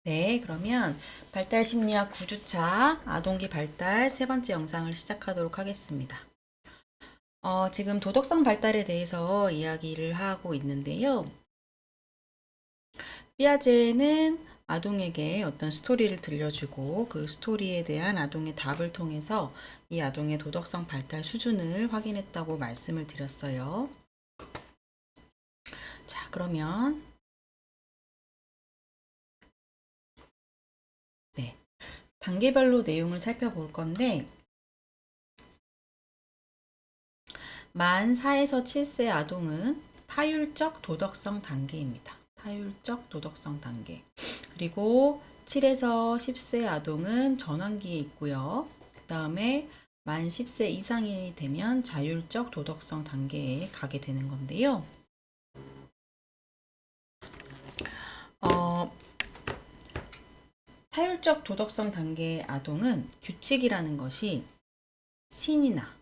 네, 그러면 발달 심리학 9주차 아동기 발달 세 번째 영상을 시작하도록 하겠습니다. 지금 도덕성 발달에 대해서 이야기를 하고 있는데요. 피아제는 아동에게 어떤 스토리를 들려주고 그 스토리에 대한 아동의 답을 통해서 이 아동의 도덕성 발달 수준을 확인했다고 말씀을 드렸어요. 자, 그러면 네, 단계별로 내용을 살펴볼 건데 만 4에서 7세 아동은 타율적 도덕성 단계입니다. 타율적 도덕성 단계. 그리고 7에서 10세 아동은 전환기에 있고요. 그 다음에 만 10세 이상이 되면 자율적 도덕성 단계에 가게 되는 건데요. 어, 타율적 도덕성 단계의 아동은 규칙이라는 것이 신이나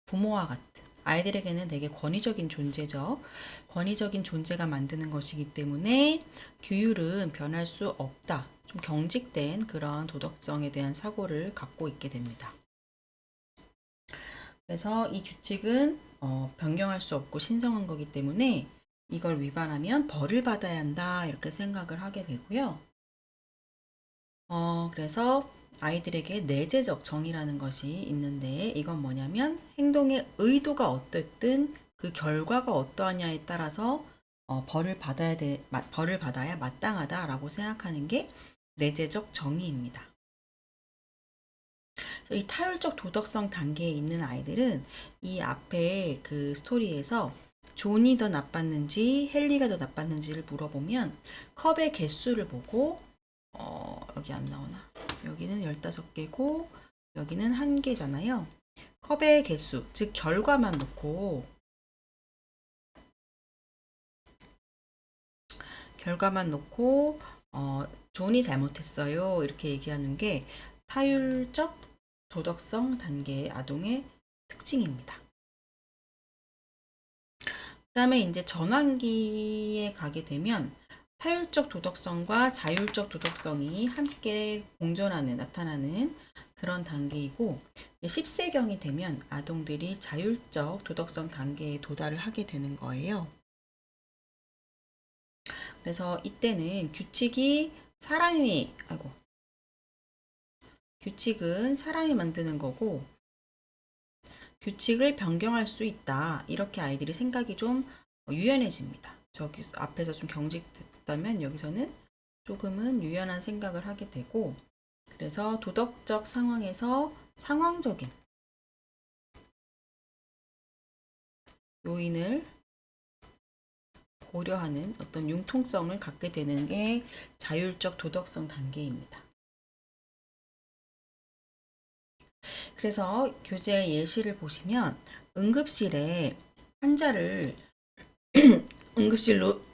부모와 같은 아이들에게는 되게 권위적인 존재죠. 권위적인 존재가 만드는 것이기 때문에 규율은 변할 수 없다. 좀 경직된 그런 도덕성에 대한 사고를 갖고 있게 됩니다. 그래서 이 규칙은 변경할 수 없고 신성한 거기 때문에 이걸 위반하면 벌을 받아야 한다. 이렇게 생각을 하게 되고요. 그래서 아이들에게 내재적 정의라는 것이 있는데 이건 뭐냐면 행동의 의도가 어떻든 그 결과가 어떠하냐에 따라서 벌을 받아야 마땅하다라고 생각하는 게 내재적 정의입니다. 이 타율적 도덕성 단계에 있는 아이들은 이 앞에 그 스토리에서 존이 더 나빴는지 헨리가 더 나빴는지를 물어보면 컵의 개수를 보고 여기 안 나오나? 여기는 15개고 여기는 1개잖아요. 컵의 개수, 즉 결과만 놓고 존이 잘못했어요. 이렇게 얘기하는 게 타율적 도덕성 단계의 아동의 특징입니다. 그다음에 이제 전환기에 가게 되면 타율적 도덕성과 자율적 도덕성이 함께 공존하는 나타나는 그런 단계이고 10세경이 되면 아동들이 자율적 도덕성 단계에 도달을 하게 되는 거예요. 그래서 이때는 규칙은 사람이 만드는 거고 규칙을 변경할 수 있다. 이렇게 아이들이 생각이 좀 유연해집니다. 저기 앞에서 좀 경직됐다면 여기서는 조금은 유연한 생각을 하게 되고 그래서 도덕적 상황에서 상황적인 요인을 고려하는 어떤 융통성을 갖게 되는 게 자율적 도덕성 단계입니다. 그래서 교재 예시를 보시면 응급실에 환자를 응급실로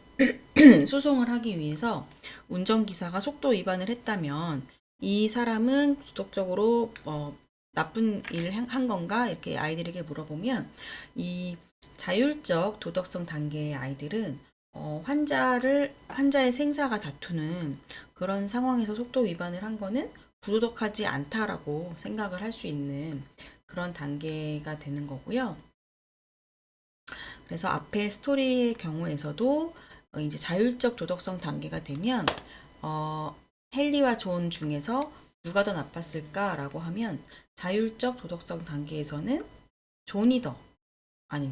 수송을 하기 위해서 운전기사가 속도 위반을 했다면 이 사람은 도덕적으로 나쁜 일을 한 건가 이렇게 아이들에게 물어보면 이 자율적 도덕성 단계의 아이들은 환자의 생사가 다투는 그런 상황에서 속도 위반을 한 거는 부도덕하지 않다라고 생각을 할 수 있는 그런 단계가 되는 거고요. 그래서 앞에 스토리의 경우에서도 이제 자율적 도덕성 단계가 되면 헨리와 존 중에서 누가 더 나빴을까라고 하면 자율적 도덕성 단계에서는 존이 더 아니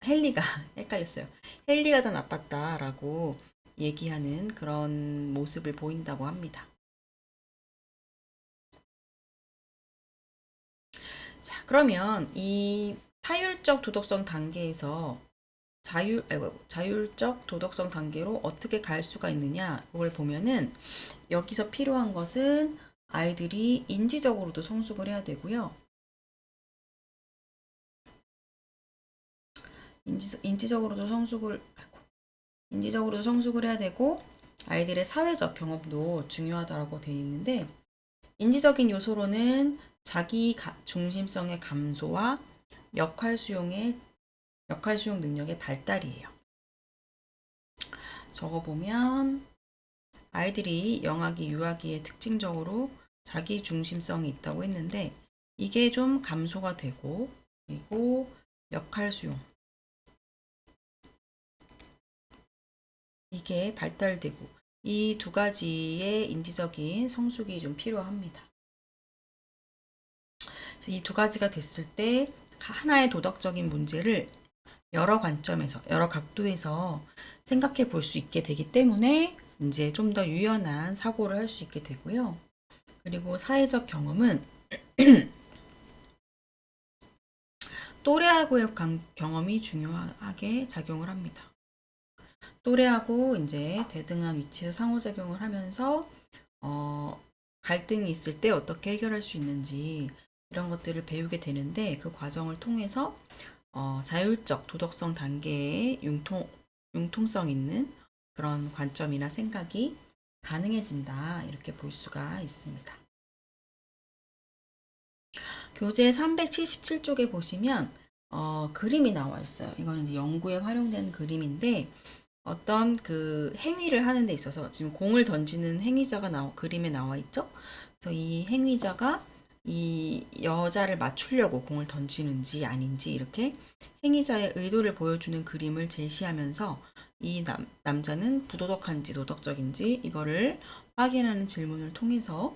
헨리가 헷갈렸어요. 헨리가 더 나빴다라고 얘기하는 그런 모습을 보인다고 합니다. 자, 그러면 이 타율적 도덕성 단계에서 자율적 도덕성 단계로 어떻게 갈 수가 있느냐, 그걸 보면은 여기서 필요한 것은 아이들이 인지적으로도 성숙을 해야 되고요. 인지적으로도 성숙을 해야 되고, 아이들의 사회적 경험도 중요하다고 되어 있는데, 인지적인 요소로는 자기 중심성의 감소와 역할 수용 능력의 발달이에요. 적어보면 아이들이 영아기, 유아기에 특징적으로 자기 중심성이 있다고 했는데 이게 좀 감소가 되고 그리고 역할 수용 이게 발달되고 이 두 가지의 인지적인 성숙이 좀 필요합니다. 이 두 가지가 됐을 때 하나의 도덕적인 문제를 여러 관점에서, 여러 각도에서 생각해 볼 수 있게 되기 때문에 이제 좀 더 유연한 사고를 할 수 있게 되고요. 그리고 사회적 경험은 또래하고의 경험이 중요하게 작용을 합니다. 또래하고 이제 대등한 위치에서 상호작용을 하면서 갈등이 있을 때 어떻게 해결할 수 있는지 이런 것들을 배우게 되는데 그 과정을 통해서 자율적 도덕성 단계의 융통성 있는 그런 관점이나 생각이 가능해진다 이렇게 볼 수가 있습니다. 교재 377쪽에 보시면 그림이 나와 있어요. 이건 이제 연구에 활용된 그림인데 어떤 그 행위를 하는 데 있어서 지금 공을 던지는 행위자가 그림에 나와 있죠. 그래서 이 행위자가 이 여자를 맞추려고 공을 던지는지 아닌지 이렇게 행위자의 의도를 보여주는 그림을 제시하면서 이 남자는 부도덕한지 도덕적인지 이거를 확인하는 질문을 통해서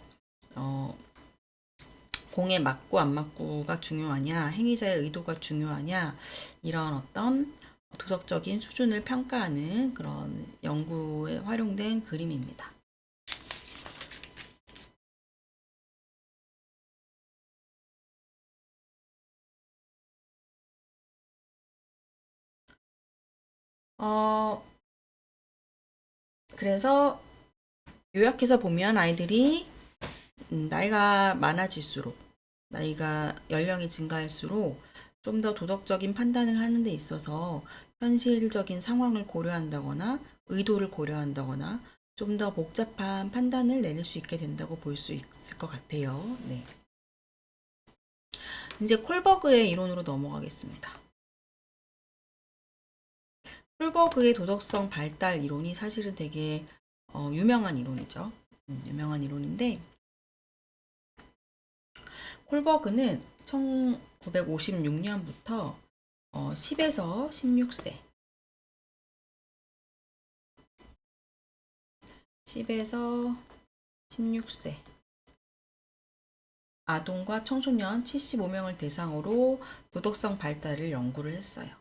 공에 맞고 안 맞고가 중요하냐, 행위자의 의도가 중요하냐, 이런 어떤 도덕적인 수준을 평가하는 그런 연구에 활용된 그림입니다. 그래서 요약해서 보면 아이들이 나이가 많아질수록, 나이가 연령이 증가할수록 좀 더 도덕적인 판단을 하는 데 있어서 현실적인 상황을 고려한다거나 의도를 고려한다거나 좀 더 복잡한 판단을 내릴 수 있게 된다고 볼 수 있을 것 같아요. 네. 이제 콜버그의 이론으로 넘어가겠습니다. 콜버그의 도덕성 발달 이론이 사실은 되게 유명한 이론이죠. 유명한 이론인데 콜버그는 1956년부터 10에서 16세 10에서 16세 아동과 청소년 75명을 대상으로 도덕성 발달을 연구를 했어요.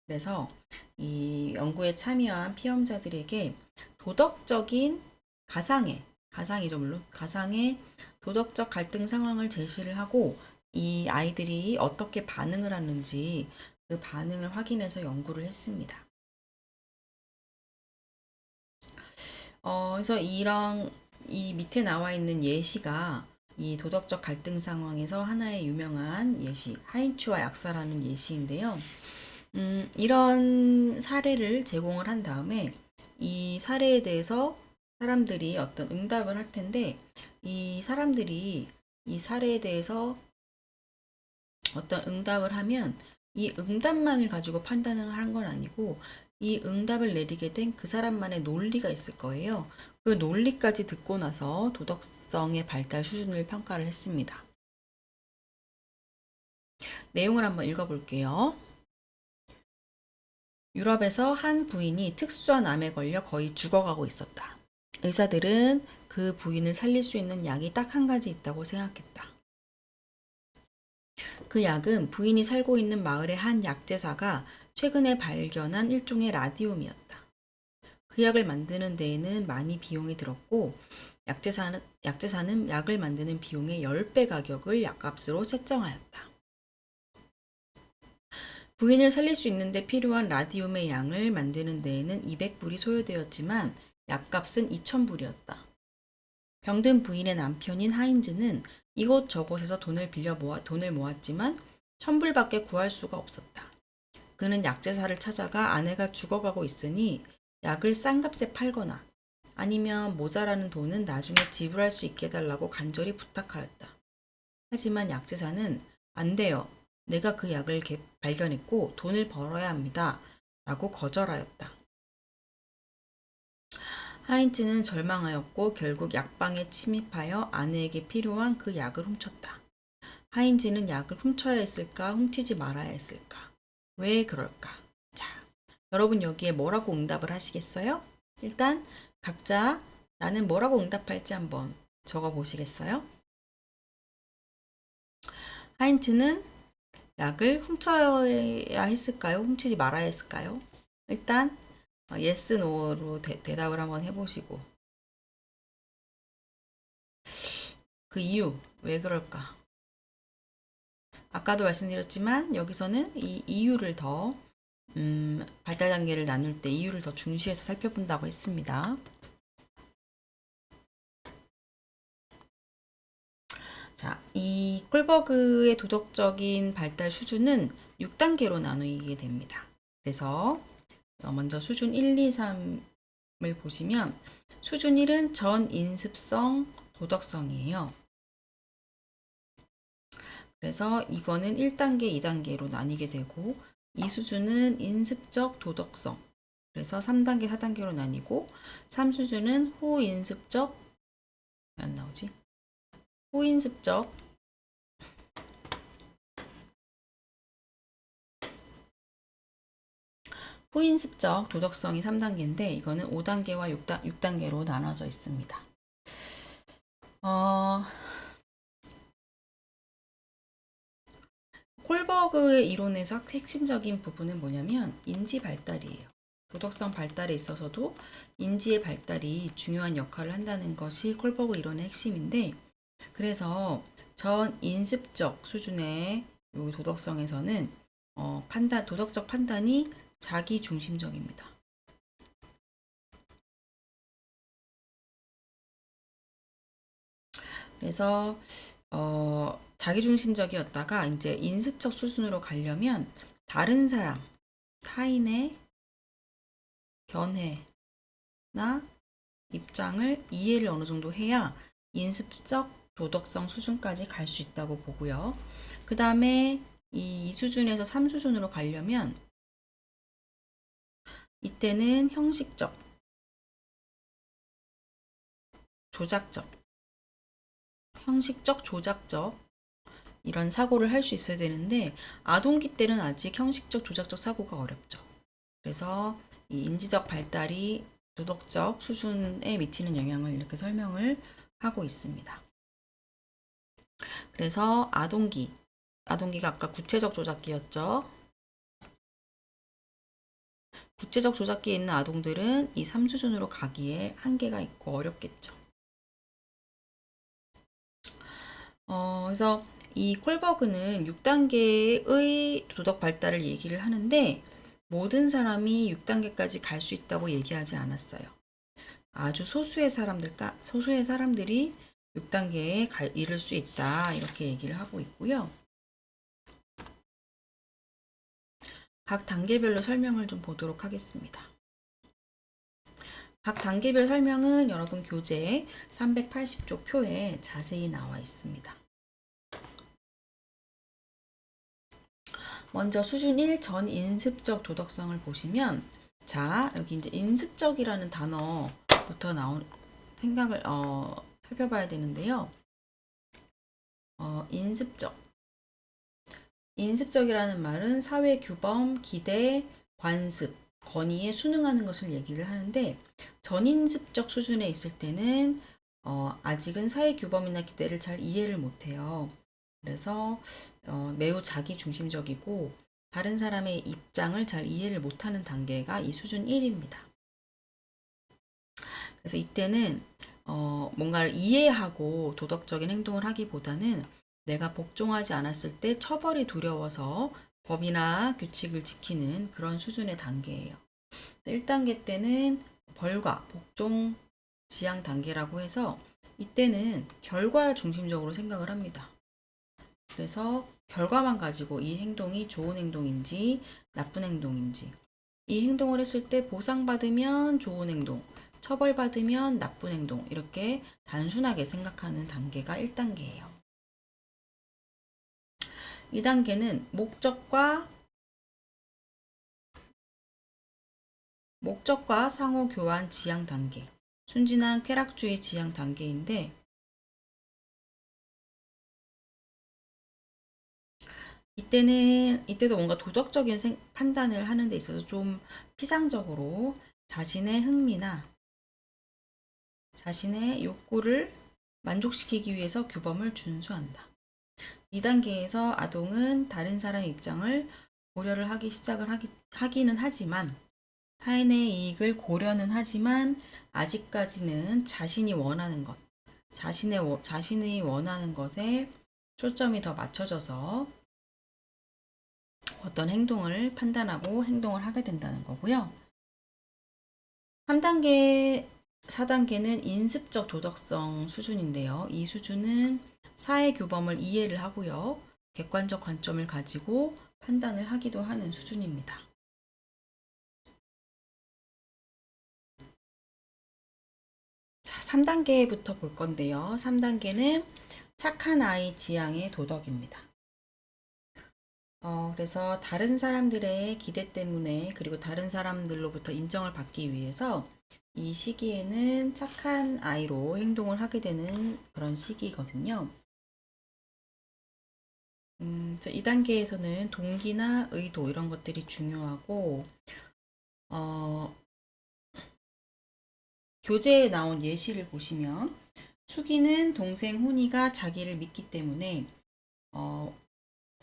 그래서 이 연구에 참여한 피험자들에게 도덕적인 가상이죠, 물론. 가상의 도덕적 갈등 상황을 제시를 하고 이 아이들이 어떻게 반응을 하는지 그 반응을 확인해서 연구를 했습니다. 그래서 이 밑에 나와 있는 예시가 이 도덕적 갈등 상황에서 하나의 유명한 예시, 하인츠와 약사라는 예시인데요. 이런 사례를 제공을 한 다음에 이 사례에 대해서 사람들이 어떤 응답을 할 텐데 이 사람들이 이 사례에 대해서 어떤 응답을 하면 이 응답만을 가지고 판단을 한 건 아니고 이 응답을 내리게 된 그 사람만의 논리가 있을 거예요. 그 논리까지 듣고 나서 도덕성의 발달 수준을 평가를 했습니다. 내용을 한번 읽어볼게요. 유럽에서 한 부인이 특수한 암에 걸려 거의 죽어가고 있었다. 의사들은 그 부인을 살릴 수 있는 약이 딱 한 가지 있다고 생각했다. 그 약은 부인이 살고 있는 마을의 한 약제사가 최근에 발견한 일종의 라디움이었다. 그 약을 만드는 데에는 많이 비용이 들었고 약제사는 약을 만드는 비용의 10배 가격을 약값으로 책정하였다. 부인을 살릴 수 있는데 필요한 라디움의 양을 만드는 데에는 200불이 소요되었지만 약값은 2,000불이었다. 병든 부인의 남편인 하인즈는 이곳저곳에서 돈을 모았지만 1,000불밖에 구할 수가 없었다. 그는 약제사를 찾아가 아내가 죽어가고 있으니 약을 싼 값에 팔거나 아니면 모자라는 돈은 나중에 지불할 수 있게 해달라고 간절히 부탁하였다. 하지만 약제사는 안 돼요. 내가 그 약을 발견했고 돈을 벌어야 합니다. 라고 거절하였다. 하인츠는 절망하였고 결국 약방에 침입하여 아내에게 필요한 그 약을 훔쳤다. 하인즈는 약을 훔쳐야 했을까, 훔치지 말아야 했을까? 왜 그럴까? 자, 여러분 여기에 뭐라고 응답을 하시겠어요? 일단 각자 나는 뭐라고 응답할지 한번 적어 보시겠어요? 하인츠는 약을 훔쳐야 했을까요? 훔치지 말아야 했을까요? 일단 yes, no로 대답을 한번 해보시고 그 이유 왜 그럴까? 아까도 말씀드렸지만 여기서는 이 이유를 더 발달 단계를 나눌 때 이유를 더 중시해서 살펴본다고 했습니다. 자, 이 콜버그의 도덕적인 발달 수준은 6단계로 나누게 됩니다. 그래서 먼저 수준 1, 2, 3을 보시면 수준 1은 전인습성 도덕성이에요. 그래서 이거는 1단계, 2단계로 나뉘게 되고 이 수준은 인습적 도덕성. 그래서 3단계, 4단계로 나뉘고 3수준은 후인습적 왜 안 나오지? 후인습적 후인습적 도덕성이 3단계인데 이거는 5단계와 6단계로 나눠져 있습니다. 콜버그의 이론에서 핵심적인 부분은 뭐냐면 인지 발달이에요. 도덕성 발달에 있어서도 인지의 발달이 중요한 역할을 한다는 것이 콜버그 이론의 핵심인데 그래서 전 인습적 수준의 이 도덕성에서는 도덕적 판단이 자기 중심적입니다. 그래서 자기중심적이었다가 이제 인습적 수준으로 가려면 다른 사람, 타인의 견해나 입장을 이해를 어느 정도 해야 인습적 도덕성 수준까지 갈 수 있다고 보고요. 그 다음에 이 수준에서 3수준으로 가려면 이때는 형식적, 조작적, 조작적 이런 사고를 할 수 있어야 되는데 아동기 때는 아직 형식적, 조작적 사고가 어렵죠. 그래서 이 인지적 발달이 도덕적 수준에 미치는 영향을 이렇게 설명을 하고 있습니다. 그래서 아동기가 아까 구체적 조작기였죠. 구체적 조작기에 있는 아동들은 이 3수준으로 가기에 한계가 있고 어렵겠죠. 그래서 이 콜버그는 6단계의 도덕 발달을 얘기를 하는데 모든 사람이 6단계까지 갈 수 있다고 얘기하지 않았어요. 아주 소수의 사람들이 6단계에 이를 수 있다 이렇게 얘기를 하고 있고요. 각 단계별로 설명을 좀 보도록 하겠습니다. 각 단계별 설명은 여러분 교재 380쪽 표에 자세히 나와 있습니다. 먼저 수준 1 전 인습적 도덕성을 보시면 자 여기 이제 인습적이라는 단어부터 나온 생각을 살펴봐야 되는데요. 인습적이라는 말은 사회 규범, 기대, 관습, 권위에 순응하는 것을 얘기를 하는데 전인습적 수준에 있을 때는 아직은 사회 규범이나 기대를 잘 이해를 못해요. 그래서 매우 자기중심적이고 다른 사람의 입장을 잘 이해를 못하는 단계가 이 수준 1입니다. 그래서 이때는 뭔가를 이해하고 도덕적인 행동을 하기보다는 내가 복종하지 않았을 때 처벌이 두려워서 법이나 규칙을 지키는 그런 수준의 단계예요. 1단계 때는 벌과 복종 지향 단계라고 해서 이때는 결과를 중심적으로 생각을 합니다. 그래서 결과만 가지고 이 행동이 좋은 행동인지 나쁜 행동인지 이 행동을 했을 때 보상받으면 좋은 행동, 처벌받으면 나쁜 행동 이렇게 단순하게 생각하는 단계가 1단계예요. 2단계는 목적과 상호 교환 지향 단계. 순진한 쾌락주의 지향 단계인데 이때도 뭔가 도덕적인 판단을 하는 데 있어서 좀 피상적으로 자신의 흥미나 자신의 욕구를 만족시키기 위해서 규범을 준수한다. 2단계에서 아동은 다른 사람의 입장을 고려를 하기는 하지만 타인의 이익을 고려는 하지만 아직까지는 자신이 원하는 것, 자신이 원하는 것에 초점이 더 맞춰져서 어떤 행동을 판단하고 행동을 하게 된다는 거고요. 3단계, 4단계는 인습적 도덕성 수준인데요. 이 수준은 사회 규범을 이해를 하고요. 객관적 관점을 가지고 판단을 하기도 하는 수준입니다. 자, 3단계부터 볼 건데요. 3단계는 착한 아이 지향의 도덕입니다. 그래서 다른 사람들의 기대 때문에 그리고 다른 사람들로부터 인정을 받기 위해서 이 시기에는 착한 아이로 행동을 하게 되는 그런 시기거든요. 그래서 이 단계에서는 동기나 의도 이런 것들이 중요하고 교재에 나온 예시를 보시면 축이는 동생 훈이가 자기를 믿기 때문에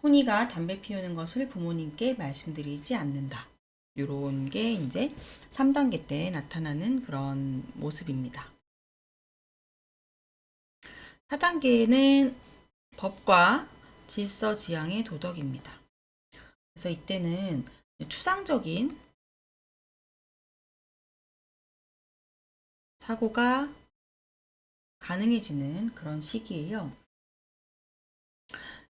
훈이가 담배 피우는 것을 부모님께 말씀드리지 않는다. 이런 게 이제 3단계 때 나타나는 그런 모습입니다. 4단계는 법과 질서 지향의 도덕입니다. 그래서 이때는 추상적인 사고가 가능해지는 그런 시기예요.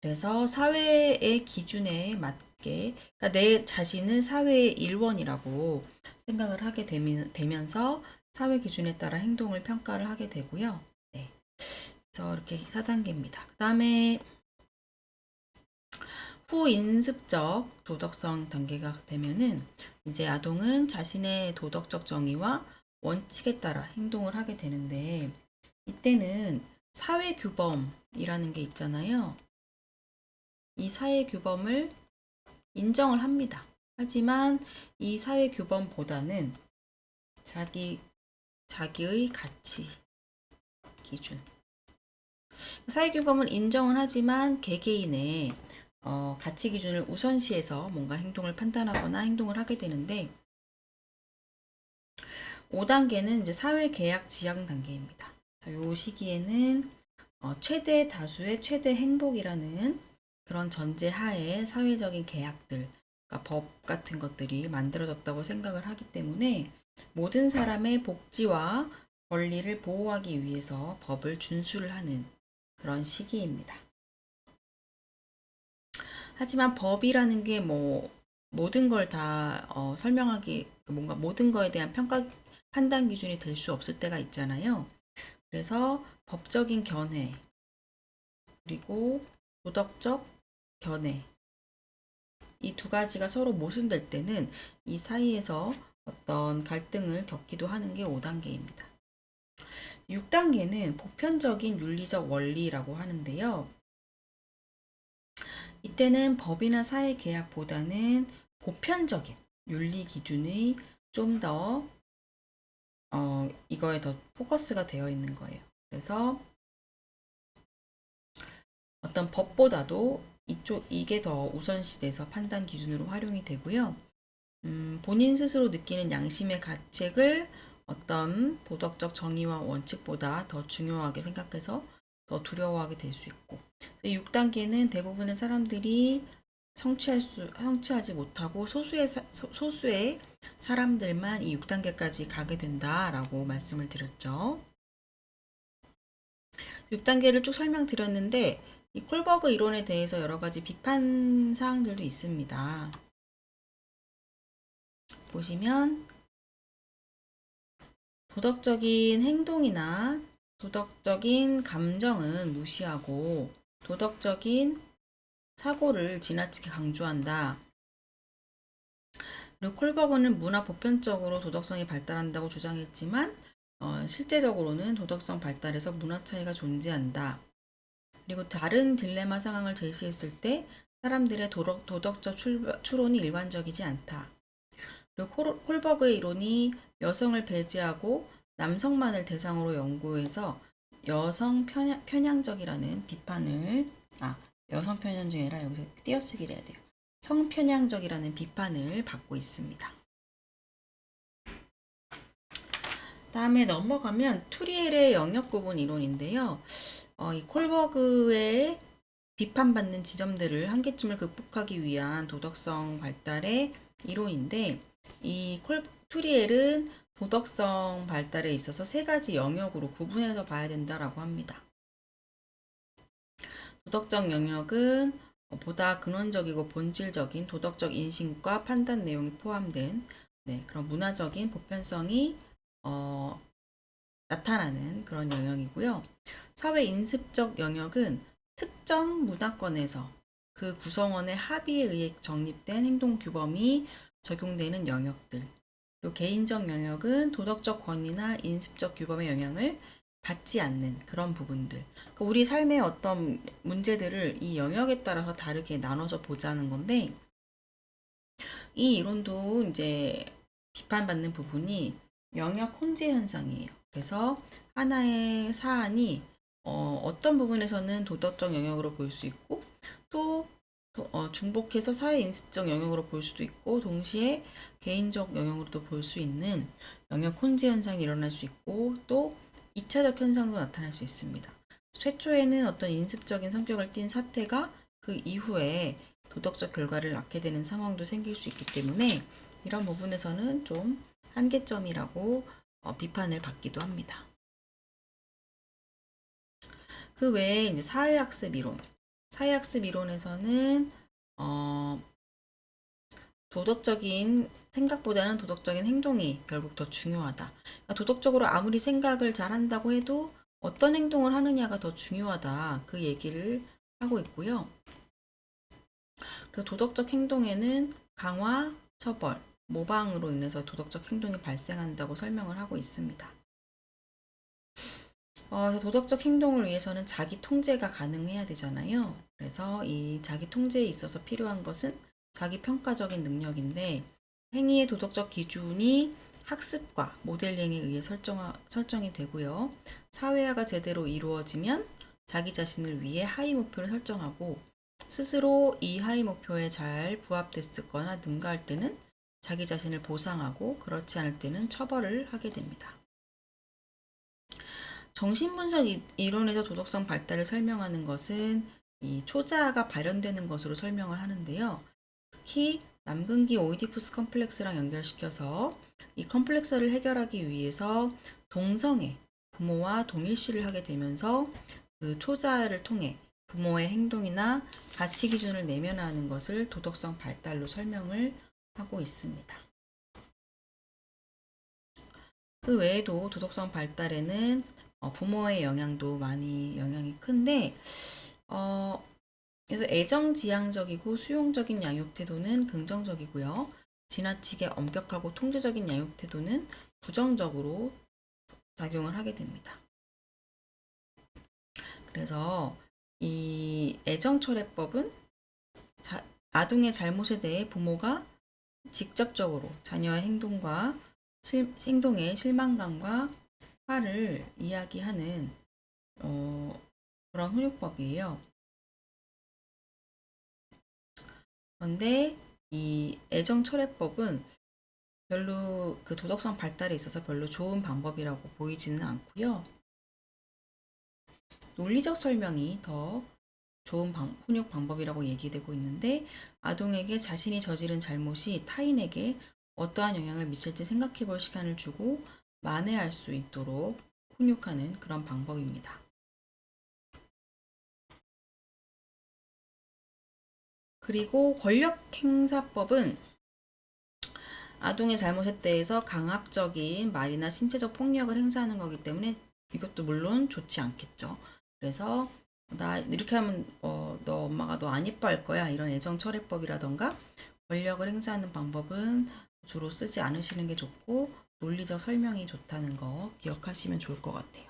그래서 사회의 기준에 맞게 그러니까 내 자신을 사회의 일원이라고 생각을 하게 되면서 사회 기준에 따라 행동을 평가를 하게 되고요. 네. 그래서 이렇게 4단계입니다. 그 다음에 후인습적 도덕성 단계가 되면은 이제 아동은 자신의 도덕적 정의와 원칙에 따라 행동을 하게 되는데 이때는 사회 규범이라는 게 있잖아요. 이 사회 규범을 인정을 합니다. 하지만 이 사회 규범보다는 자기의 가치 기준. 사회 규범을 인정을 하지만 개개인의 가치 기준을 우선시해서 뭔가 행동을 판단하거나 행동을 하게 되는데 5단계는 이제 사회 계약 지향 단계입니다. 이 시기에는 최대 다수의 최대 행복이라는 그런 전제 하에 사회적인 계약들, 그러니까 법 같은 것들이 만들어졌다고 생각을 하기 때문에 모든 사람의 복지와 권리를 보호하기 위해서 법을 준수를 하는 그런 시기입니다. 하지만 법이라는 게 뭐 모든 걸 다 설명하기 뭔가 모든 거에 대한 판단 기준이 될 수 없을 때가 있잖아요. 그래서 법적인 견해 그리고 도덕적 견해 이 두 가지가 서로 모순될 때는 이 사이에서 어떤 갈등을 겪기도 하는 게 5단계입니다. 6단계는 보편적인 윤리적 원리라고 하는데요. 이때는 법이나 사회 계약보다는 보편적인 윤리 기준이 좀 더 이거에 더 포커스가 되어 있는 거예요. 그래서 어떤 법보다도 이게 더 우선시돼서 판단 기준으로 활용이 되고요. 본인 스스로 느끼는 양심의 가책을 어떤 도덕적 정의와 원칙보다 더 중요하게 생각해서 더 두려워하게 될 수 있고 6단계는 대부분의 사람들이 성취하지 못하고 소수의 사람들만 이 6단계까지 가게 된다라고 말씀을 드렸죠. 6단계를 쭉 설명드렸는데 이 콜버그 이론에 대해서 여러 가지 비판 사항들도 있습니다. 보시면 도덕적인 행동이나 도덕적인 감정은 무시하고 도덕적인 사고를 지나치게 강조한다. 그리고 콜버그는 문화 보편적으로 도덕성이 발달한다고 주장했지만 실제적으로는 도덕성 발달에서 문화 차이가 존재한다. 그리고 다른 딜레마 상황을 제시했을 때 사람들의 도덕적 추론이 일반적이지 않다. 그리고 홀버그의 이론이 여성을 배제하고 남성만을 대상으로 연구해서 여성 편향적이라는 비판을, 여성 편향적이 아니라 여기서 띄어쓰기를 해야 돼요. 성편향적이라는 비판을 받고 있습니다. 다음에 넘어가면 투리엘의 영역 구분 이론인데요. 이 콜버그의 비판받는 지점들을 한계점을 극복하기 위한 도덕성 발달의 이론인데, 이 투리엘은 도덕성 발달에 있어서 세 가지 영역으로 구분해서 봐야 된다라고 합니다. 도덕적 영역은 보다 근원적이고 본질적인 도덕적 인식과 판단 내용이 포함된 그런 문화적인 보편성이 나타나는 그런 영역이고요. 사회 인습적 영역은 특정 문화권에서 그 구성원의 합의에 의해 정립된 행동 규범이 적용되는 영역들. 그리고 개인적 영역은 도덕적 권위나 인습적 규범의 영향을 받지 않는 그런 부분들. 그러니까 우리 삶의 어떤 문제들을 이 영역에 따라서 다르게 나눠서 보자는 건데, 이 이론도 이제 비판받는 부분이 영역 혼재 현상이에요. 그래서 하나의 사안이 어떤 부분에서는 도덕적 영역으로 볼 수 있고, 또 중복해서 사회 인습적 영역으로 볼 수도 있고, 동시에 개인적 영역으로도 볼 수 있는 영역 혼재 현상이 일어날 수 있고, 또 2차적 현상도 나타날 수 있습니다. 최초에는 어떤 인습적인 성격을 띈 사태가 그 이후에 도덕적 결과를 낳게 되는 상황도 생길 수 있기 때문에 이런 부분에서는 좀 한계점이라고 비판을 받기도 합니다. 그 외에 이제 사회학습 이론. 사회학습 이론에서는 도덕적인 생각보다는 도덕적인 행동이 결국 더 중요하다. 그러니까 도덕적으로 아무리 생각을 잘 한다고 해도 어떤 행동을 하느냐가 더 중요하다. 그 얘기를 하고 있고요. 그래서 도덕적 행동에는 강화, 처벌, 모방으로 인해서 도덕적 행동이 발생한다고 설명을 하고 있습니다. 도덕적 행동을 위해서는 자기 통제가 가능해야 되잖아요. 그래서 이 자기 통제에 있어서 필요한 것은 자기 평가적인 능력인데, 행위의 도덕적 기준이 학습과 모델링에 의해 설정이 되고요. 사회화가 제대로 이루어지면 자기 자신을 위해 하위 목표를 설정하고, 스스로 이 하위 목표에 잘 부합됐거나 능가할 때는 자기 자신을 보상하고, 그렇지 않을 때는 처벌을 하게 됩니다. 정신분석 이론에서 도덕성 발달을 설명하는 것은 이 초자아가 발현되는 것으로 설명을 하는데요. 특히 남근기 오이디푸스 컴플렉스랑 연결시켜서 이 컴플렉스를 해결하기 위해서 동성애, 부모와 동일시를 하게 되면서 그 초자아를 통해 부모의 행동이나 가치 기준을 내면화하는 것을 도덕성 발달로 설명을 하고 있습니다. 그 외에도 도덕성 발달에는 부모의 영향도 많이 영향이 큰데, 그래서 애정지향적이고 수용적인 양육 태도는 긍정적이고요. 지나치게 엄격하고 통제적인 양육 태도는 부정적으로 작용을 하게 됩니다. 그래서 이 애정철회법은 아동의 잘못에 대해 부모가 직접적으로 자녀의 행동과 행동의 실망감과 화를 이야기하는 그런 훈육법이에요. 그런데 이 애정철회법은 별로 그 도덕성 발달에 있어서 별로 좋은 방법이라고 보이지는 않고요. 논리적 설명이 더 좋은 훈육 방법이라고 얘기되고 있는데, 아동에게 자신이 저지른 잘못이 타인에게 어떠한 영향을 미칠지 생각해 볼 시간을 주고 만회할 수 있도록 훈육하는 그런 방법입니다. 그리고 권력행사법은 아동의 잘못에 대해서 강압적인 말이나 신체적 폭력을 행사하는 거기 때문에 이것도 물론 좋지 않겠죠. 그래서 나 이렇게 하면 너 엄마가 너 안 이뻐할 거야, 이런 애정철회법이라던가 권력을 행사하는 방법은 주로 쓰지 않으시는 게 좋고, 논리적 설명이 좋다는 거 기억하시면 좋을 것 같아요.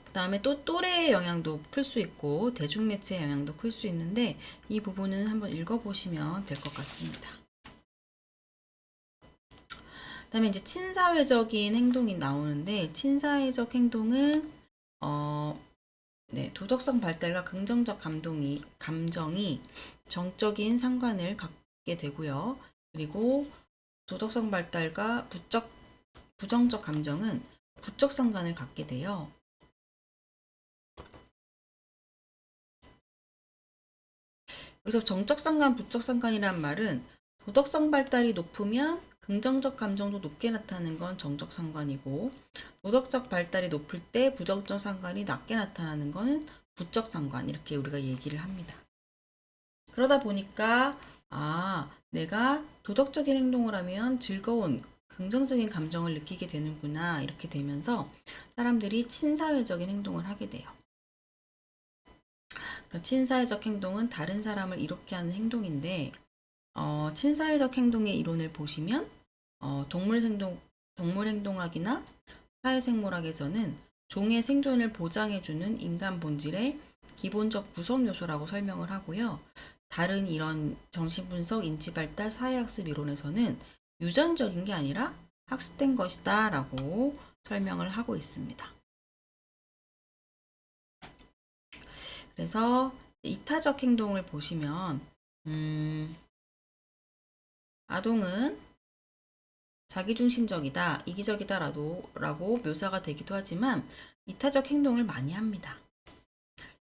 그 다음에 또 또래의 영향도 클 수 있고 대중매체의 영향도 클 수 있는데 이 부분은 한번 읽어보시면 될 것 같습니다. 그 다음에 이제 친사회적인 행동이 나오는데 친사회적 행동은 도덕성 발달과 긍정적 감정이 정적인 상관을 갖게 되고요. 그리고 도덕성 발달과 부정적 감정은 부적 상관을 갖게 돼요. 여기서 정적 상관, 부적 상관이란 말은 도덕성 발달이 높으면 긍정적 감정도 높게 나타나는 건 정적 상관이고 도덕적 발달이 높을 때 부정적 상관이 낮게 나타나는 거는 부적 상관 이렇게 우리가 얘기를 합니다. 그러다 보니까 내가 도덕적인 행동을 하면 즐거운 긍정적인 감정을 느끼게 되는구나 이렇게 되면서 사람들이 친사회적인 행동을 하게 돼요. 친사회적 행동은 다른 사람을 이롭게 하는 행동인데 친사회적 행동의 이론을 보시면 동물 행동학이나 사회생물학에서는 종의 생존을 보장해주는 인간 본질의 기본적 구성 요소라고 설명을 하고요. 다른 이런 정신분석, 인지발달, 사회학습 이론에서는 유전적인 게 아니라 학습된 것이다 라고 설명을 하고 있습니다. 그래서 이타적 행동을 보시면 아동은 자기중심적이다, 이기적이다 라고 묘사가 되기도 하지만 이타적 행동을 많이 합니다.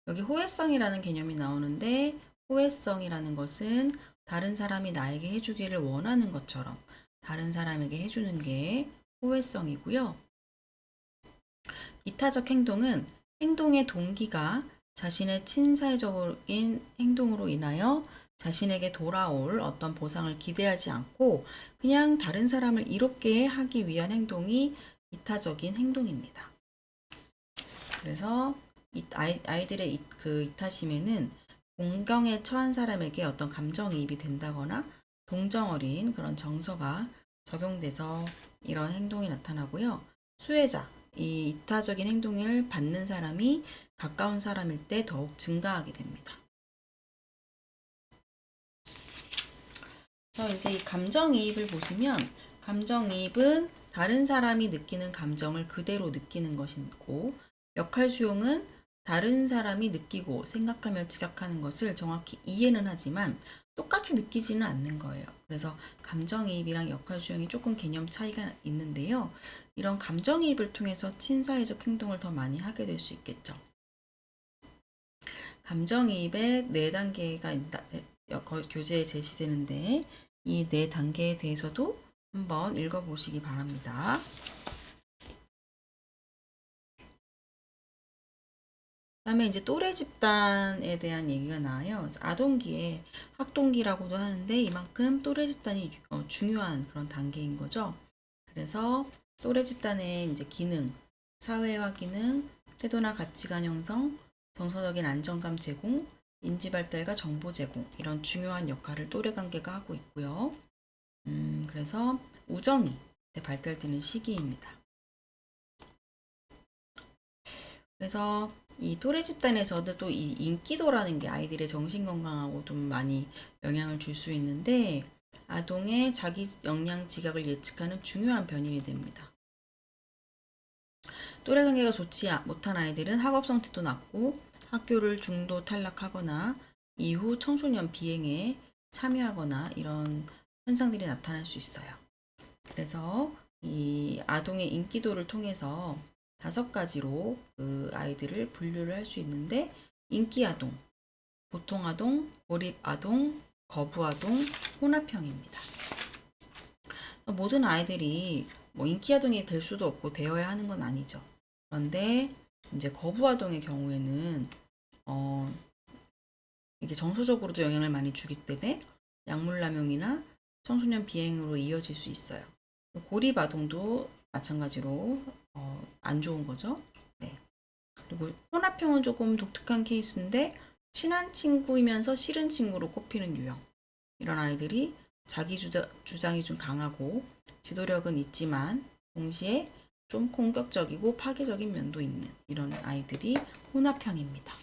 여기 호혜성이라는 개념이 나오는데 호혜성이라는 것은 다른 사람이 나에게 해주기를 원하는 것처럼 다른 사람에게 해주는 게 호혜성이고요. 이타적 행동은 행동의 동기가 자신의 친사회적인 행동으로 인하여 자신에게 돌아올 어떤 보상을 기대하지 않고 그냥 다른 사람을 이롭게 하기 위한 행동이 이타적인 행동입니다. 그래서 아이들의 그 이타심에는 공경에 처한 사람에게 어떤 감정이입이 된다거나 동정 어린 그런 정서가 적용돼서 이런 행동이 나타나고요. 수혜자, 이 이타적인 행동을 받는 사람이 가까운 사람일 때 더욱 증가하게 됩니다. 그래서 이제 이 감정이입을 보시면 감정이입은 다른 사람이 느끼는 감정을 그대로 느끼는 것이고 역할 수용은 다른 사람이 느끼고 생각하며 지각하는 것을 정확히 이해는 하지만 똑같이 느끼지는 않는 거예요. 그래서 감정이입이랑 역할 수용이 조금 개념 차이가 있는데요. 이런 감정이입을 통해서 친사회적 행동을 더 많이 하게 될 수 있겠죠. 감정이입의 4단계가 교재에 제시되는데 이 4단계에 대해서도 한번 읽어보시기 바랍니다. 그다음에 이제 또래 집단에 대한 얘기가 나와요. 아동기에 학동기라고도 하는데 이만큼 또래 집단이 중요한 그런 단계인 거죠. 그래서 또래 집단의 이제 기능, 사회화 기능, 태도나 가치관 형성, 정서적인 안정감 제공, 인지 발달과 정보 제공 이런 중요한 역할을 또래 관계가 하고 있고요. 그래서 우정이 발달되는 시기입니다. 그래서 이 또래 집단에서도 또 이 인기도라는 게 아이들의 정신건강하고 좀 많이 영향을 줄 수 있는데 아동의 자기 역량 지각을 예측하는 중요한 변인이 됩니다. 또래 관계가 좋지 못한 아이들은 학업 성취도 낮고 학교를 중도 탈락하거나 이후 청소년 비행에 참여하거나 이런 현상들이 나타날 수 있어요. 그래서 이 아동의 인기도를 통해서 5가지로 그 아이들을 분류를 할 수 있는데 인기아동, 보통아동, 고립아동, 거부아동, 혼합형입니다. 모든 아이들이 뭐 인기아동이 될 수도 없고 되어야 하는 건 아니죠. 그런데 이제 거부아동의 경우에는 이게 정서적으로도 영향을 많이 주기 때문에 약물남용이나 청소년 비행으로 이어질 수 있어요. 고립아동도 마찬가지로 안 좋은 거죠. 네. 그리고 혼합형은 조금 독특한 케이스인데 친한 친구이면서 싫은 친구로 꼽히는 유형. 이런 아이들이 자기 주장이 좀 강하고 지도력은 있지만 동시에 좀 공격적이고 파괴적인 면도 있는 이런 아이들이 혼합형입니다.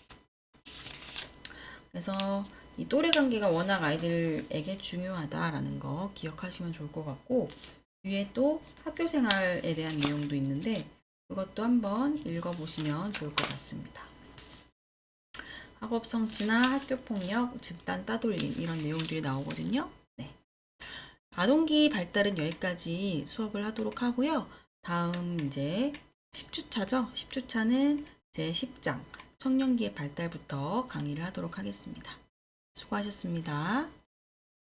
그래서 이 또래 관계가 워낙 아이들에게 중요하다라는 거 기억하시면 좋을 것 같고, 위에 또 학교 생활에 대한 내용도 있는데 그것도 한번 읽어보시면 좋을 것 같습니다. 학업 성취나 학교 폭력, 집단 따돌림 이런 내용들이 나오거든요. 네. 아동기 발달은 여기까지 수업을 하도록 하고요. 다음 이제 10주차죠. 10주차는 제 10장 청년기의 발달부터 강의를 하도록 하겠습니다. 수고하셨습니다.